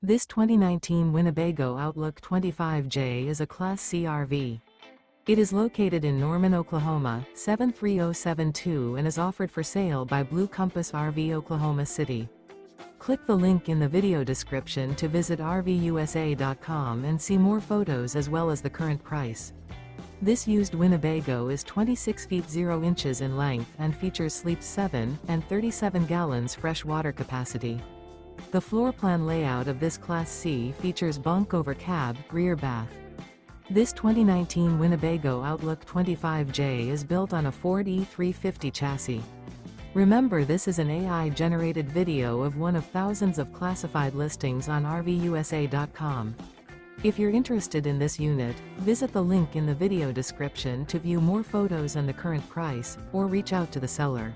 This 2019 Winnebago Outlook 25J is a Class C RV. It is located in Norman, Oklahoma, 73072 and is offered for sale by Blue Compass RV Oklahoma City. Click the link in the video description to visit RVUSA.com and see more photos as well as the current price. This used Winnebago is 26 feet 0 inches in length and features sleeps 7 and 37 gallons fresh water capacity. The floor plan layout of this Class C features bunk over cab, rear bath. This 2019 Winnebago Outlook 25J is built on a Ford E350 chassis. Remember, this is an AI-generated video of one of thousands of classified listings on RVUSA.com. If you're interested in this unit, visit the link in the video description to view more photos and the current price, or reach out to the seller.